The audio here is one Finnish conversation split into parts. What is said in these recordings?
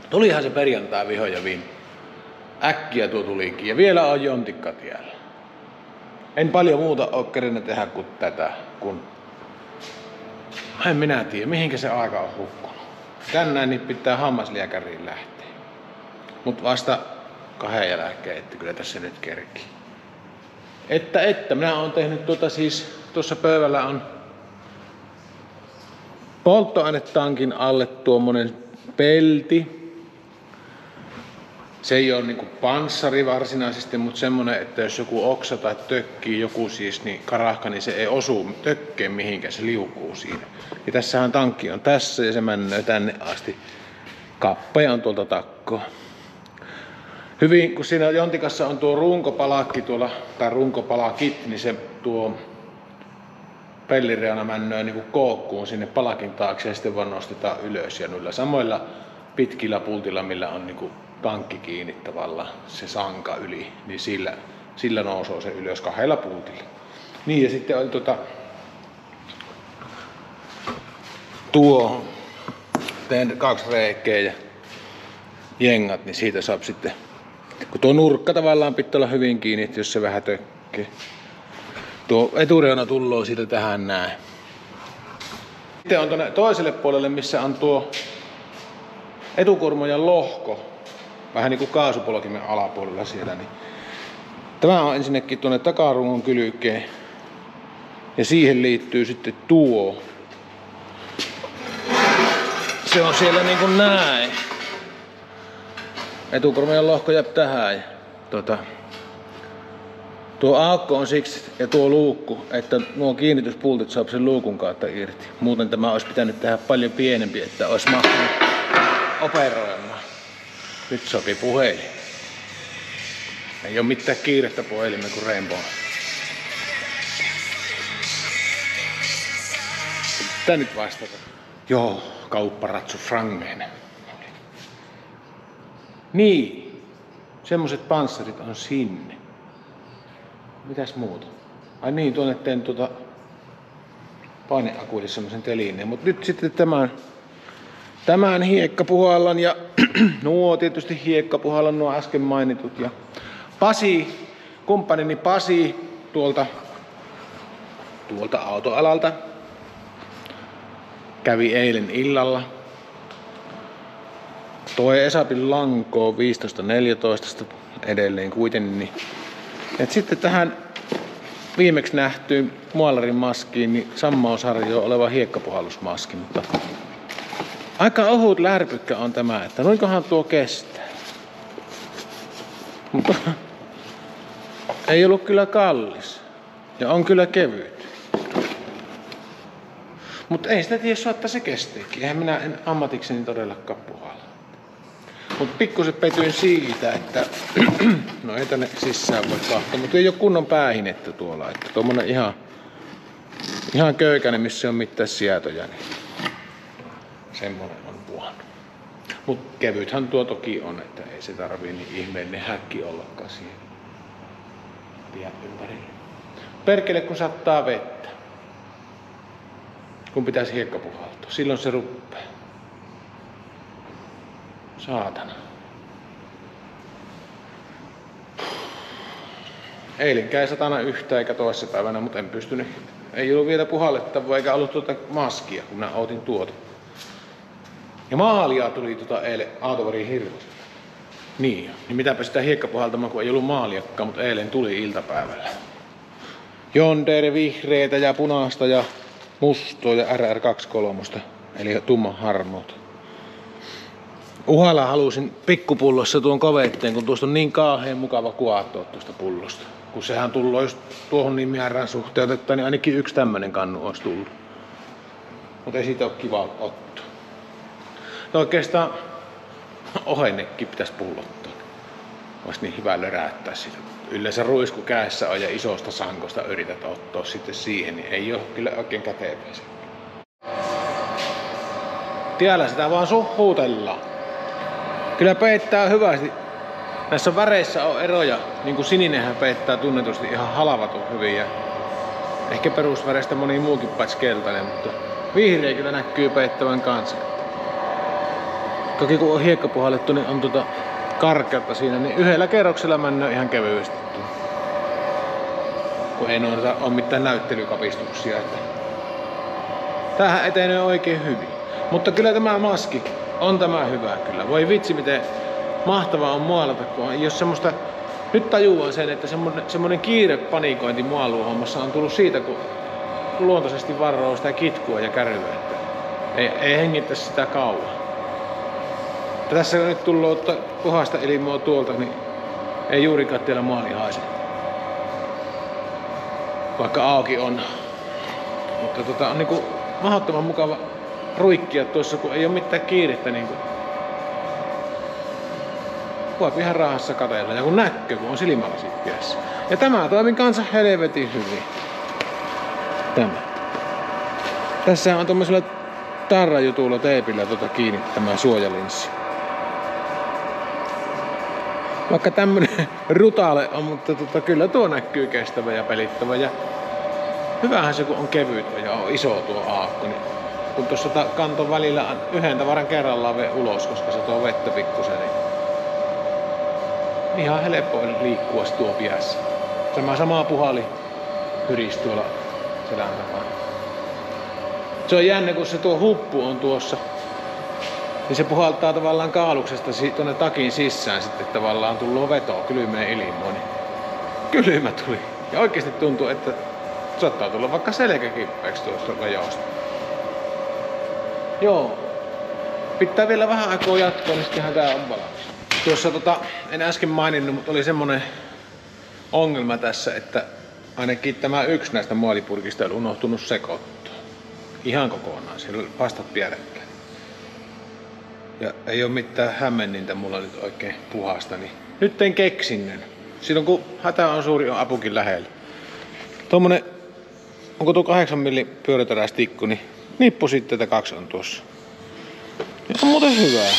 Tulihan se perjantai viho ja viin. Äkkiä tuo tulikin ja vielä on jontikka tiellä. En paljon muuta oo kerinyt tehdä kuin tätä, kun en minä tiedä mihinkä se aika on hukkunut. Tänään niin pitää hammaslääkäriin lähteä. Mut vasta 2 jälkeen, että kyllä tässä nyt kerkii. Että minä oon tehnyt siis tuossa pöydällä on polttoainetankin alle tuommoinen pelti. Se ei ole niinku panssari varsinaisesti, mutta semmonen, että jos joku oksa tai tökkii joku siis niin karahka, niin se ei osu tökkeen mihinkään, se liukuu siinä. Ja tässähän tankki on tässä ja se männöö tänne asti. Kappaja on tuolta takkoa. Hyvin, kun siinä jontikassa on tuo runkopalakki tuolla, tai runkopalakit, niin se tuo pellireuna männöö niinku kookkuun sinne palakin taakse ja sitten vaan nostetaan ylös. Ja noilla samoilla pitkillä pultilla, millä on niinku tankki kiinni tavallaan, se sanka yli, niin sillä nousee se ylös 2 pultilla. Niin ja sitten on tuo teen 2 reikeä ja jengat, niin siitä saa sitten, kun tuo nurkka tavallaan pitää olla hyvin kiinni, että jos se vähän tökkii. Tuo etureuna tulloo siitä tähän näin. Sitten on tuonne toiselle puolelle, missä on tuo etukurmojen lohko, vähän niin kuin kaasupolkimen alapuolella siellä. Niin tämä on ensinnäkin tuonne takarungon kylkeen ja siihen liittyy sitten tuo. Se on siellä niin kuin näin. Etukurmojen lohko jää tähän. Tuo aukko on siksi ja tuo luukku, että nuo kiinnityspultit saa sen luukun kautta irti. Muuten tämä olisi pitänyt tehdä paljon pienempi, että olisi mahtunut operoimaan. Nyt sopii puhelin. Ei ole mitään kiirettä puhelimeen kuin Rainbow. Tää nyt vastata. Joo, kaupparatsu frangeen. Niin, semmoset panssarit on sinne. Mitäs muuta? Ai niin, tuonne teen paineakuille semmosen telineen. Mut nyt sitten tämän hiekkapuhallan ja nuo tietysti hiekkapuhallan nuo äsken mainitut. Ja Pasi, kumppanini Pasi tuolta autoalalta kävi eilen illalla. Toi Esapin lankoon 15-14 edelleen kuitenkin. Niin. Et sitten tähän viimeksi nähtyyn muolarin maskiin niin sammausharjoa oleva hiekkapuhallusmaski, mutta aika ohut lärpykkä on tämä, että noinkohan tuo kestää. Mutta ei ollut kyllä kallis ja on kyllä kevyt. Mutta ei sitä tiedä, että se kesteekin. Eihän minä en ammatikseni todellakaan puhalla. Mutta pikkusen petyin siitä, että no ei tänne sisään voi kahtaa, mutta ei ole kunnon päähinettä tuolla. Että tuommoinen ihan köykäinen, missä ei ole mitään sietoja, niin semmoinen on puhannut. Mutta kevythän tuo toki on, että ei se tarvii niin ihmeellinen häkki ollakaan siihen tien ympärillä. Perkele kun sattaa vettä, kun pitäisi hiekka puhaltua, silloin se ruppee. Saatana. Eilen käy satana yhtään eikä toissapäivänä, mutta en pystynyt. Ei ollut vielä puhallettavaa eikä ollut maskia, kun minä otin tuota. Ja maalia tuli eilen Aaltovarin hirveästi. Niin mitäpä sitä hiekkapuhaltamaan, kun ei ollut maaliakkaan, mutta eilen tuli iltapäivällä. Yonder vihreitä ja punaista ja mustoa ja RR23, eli tumman harmaata. Uhalla halusin pikkupullossa tuon kovetteen, kun tuosta on niin kauhean mukava kuahtoa tuosta pullosta. Kun sehän tullut, jos tuohon niin määrään suhteutetaan, niin ainakin yksi tämmönen kannu olisi tullut. Mutta ei siitä ole kiva ottaa. No oikeastaan ohennekki pitäisi pullottaa. Olisi niin hyvä löräyttää sitä. Yleensä ruisku kädessä on ja isosta sankosta yrität ottaa sitten siihen, niin ei ole kyllä oikein kätevää se. Tiellä sitä vaan huutellaan. Kyllä peittää hyvästi. Näissä väreissä on eroja. Niin kuin sininenhän peittää tunnetusti ihan halvatun hyvin. Ja ehkä perusväreistä moni muukin paitsi keltainen, mutta vihreä kyllä näkyy peittävän kanssa. Toki kun on hiekka puhallettu, niin on karkeutta siinä, niin yhdellä kerroksella mennään ihan kevyesti. Kun ei noita ole mitään näyttelykapistuksia. Että tämähän etenee oikein hyvin. Mutta kyllä tämä maski on tämä hyvä kyllä. Voi vitsi miten mahtavaa on maalata, kun jos semmoista... Nyt tajuan sen, että semmoinen kiire panikointi mualuuhommassa on tullut siitä, kun luontaisesti varoo sitä kitkua ja käryä. Että ei hengittäisi sitä kauan. Tässä kun nyt tullut puhasta ilmoa tuolta, niin ei juurikaan teillä maali haise. Vaikka auki on. Mutta on niinku mahdottoman mukava ruikkia tuossa, kun ei ole mitään kiirettä. Niinku. Voi ihan rauhassa kateella. Ja kun näkyy, kun on silmälasit päässä. Ja tämä toimii kanssa helvetin hyvin. Tämä. Tässä on tommosella tarrajutulla teipillä kiinni tämä suojalinssi. Vaikka tämmönen rutaale on, mutta kyllä tuo näkyy kestävä ja pelittävä. Ja hyvähän se, kun on kevyt ja on iso tuo aakko. Niin kun tuossa kanton välillä yhden tavaran kerrallaan ulos, koska se tuo vettä pikkusen, niin ihan helppo liikkua tuo piässä. Sama puhali hyris tuolla selän takana. Se on jännä, kun se tuo huppu on tuossa. Niin se puhaltaa tavallaan kaaluksesta tuonne takin sisään sitten tavallaan tullut vetoa kylmeen ilmoon. Niin kylmä tuli. Ja oikeasti tuntuu, että saattaa tulla vaikka selkäkippeeksi tuosta rajoista. Joo. Pitää vielä vähän aikaa jatkoa, niin sittenhän tää on valmis. Tuossa en äsken maininnut, mutta oli semmonen ongelma tässä, että ainakin tämä yksi näistä muolipurkista oli unohtunut sekoittaa. Ihan kokonaan. Siellä oli pastat päällekkäin. Ja ei oo mitään hämmennintä mulla nyt oikein puhasta, niin nyt tein keksinnön. Silloin kun hätä on suuri, on apukin lähellä. Tommonen, onko tuo 8 mm pyöräterästikku, niin nippu sitten, että 2 on tuossa. Ja on muuten hyvää.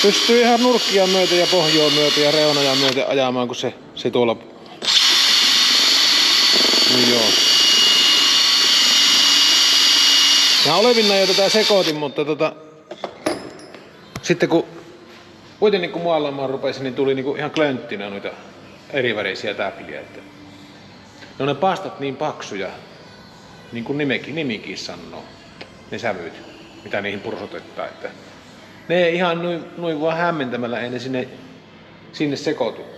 Pystyy ihan nurkkia myöten ja pohjoa myöten ja reunoja myöten ajamaan, kun se tuolla... No joo. Ja olevinna jo tätä sekoitin, mutta sitten kun kuitenkin kun muallaamaan rupesi, niin tuli niinku ihan klönttinä noita erivärisiä täpliä. Että ne on ne pastat niin paksuja, niin kuin nimikin sanoo, ne sävyt, mitä niihin pursotetaan. Että ne ei ihan noin vaan hämmentämällä, ei ne sinne sekoitukaan.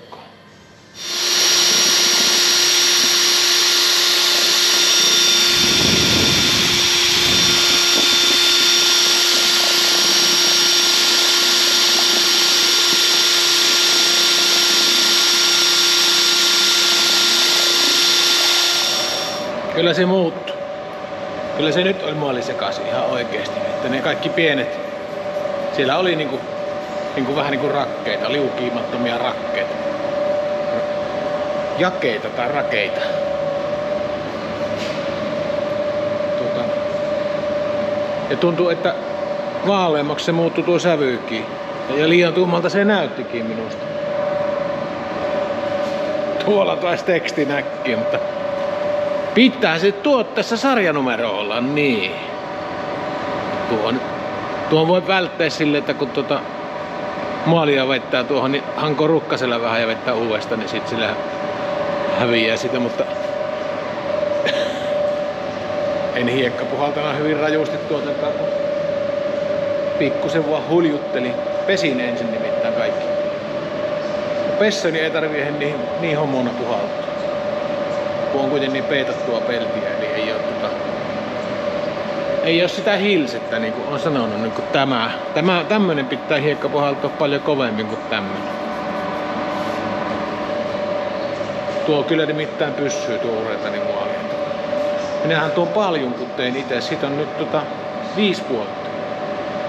Kyllä se muuttuu. Kyllä se nyt oli muoli sekaisin ihan oikeesti. Että ne kaikki pienet, siellä oli niinku vähän niinku rakkeita, liukiimattomia rakkeita. Jakeita tai rakeita. Ja tuntuu, että vaaleammaksi se muuttui tuo sävyykin. Ja liian tummalta se näyttikin minusta. Tuolla taas teksti näkyy, mutta pitää se tuotteessa sarjanumero olla, niin. Tuon voi välttää sille, että kun maalia vettää tuohon, niin hankoo rukkasella vähän ja vettää uudestaan, niin sit sillä häviää sitä, mutta en hiekka puhaltana hyvin rajusti tuotetaan, kun pikkusen vaan huljuttelin. Pesin ensin nimittäin kaikki. Pessoni ei tarvii niin hommona puhaltaa. Kun on kuitenkin niin peitattua peltiä, eli ei ole sitä hilsettä, niin kuin on sanonut, niin kuin tämmönen pitää hiekka puhaltaa paljon kovemmin kuin tämmönen. Tuo kyllä nimittäin pyssyy tuo uretani muolia. Minähän tuon paljon, kun tein itse. Siitä on nyt 5 vuotta.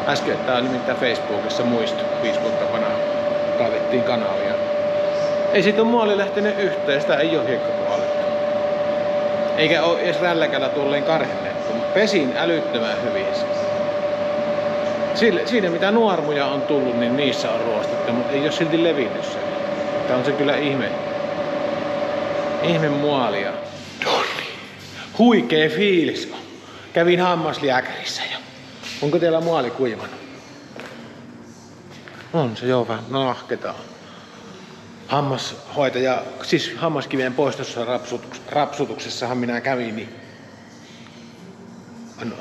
Äsken tää oli nimittäin Facebookissa muisto. 5 vuotta vanha kaivettiin kanavia. Ei siitä ole muoli lähtenyt yhteen, sitä ei ole hiekka puhallettu. Eikä ole edes rälläkällä tuolleen karhennettu, mutta pesin älyttömän hyvin. Siinä mitä nuormuja on tullut, niin niissä on ruostettu, mutta ei ole silti levinnyt se. Tää on se kyllä ihme muolia. Huikee fiilis. Kävin hammaslääkärissä ja Onko teillä maali kuivannut? On se joo vähän nahketaan. Hammashoitaja, siis hammaskivien poistossa rapsutuksessahan minä kävin, niin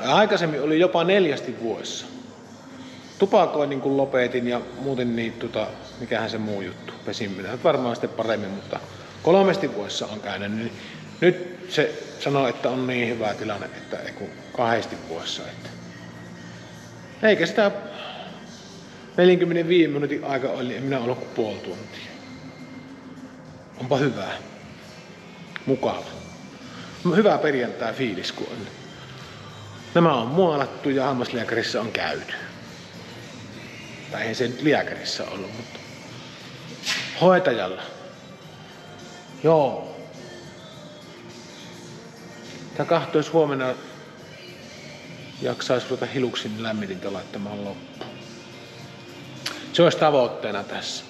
aikaisemmin oli jopa 4 vuodessa. Tupakoin niin kun lopetin ja muuten niin mikähän se muu juttu, pesin minä varmaan sitten paremmin, mutta 3 vuodessa on käynyt, niin nyt se sanoo, että on niin hyvä tilanne, että ei kun 2 vuodessa. Että. Eikä sitä 45 minuutin aika oli, en minä ollut kuin puoli tuntia. Onpa hyvä. Mukava. Hyvä perjantai fiilis, kun on. Nämä on muolattu ja hammaslääkärissä on käyty. Tai eihän se nyt lääkärissä ollut, mutta hoitajalla. Joo. Tää kahtois huomenna jaksais ruveta hiluksin lämmitintä laittamaan loppuun. Se olisi tavoitteena tässä.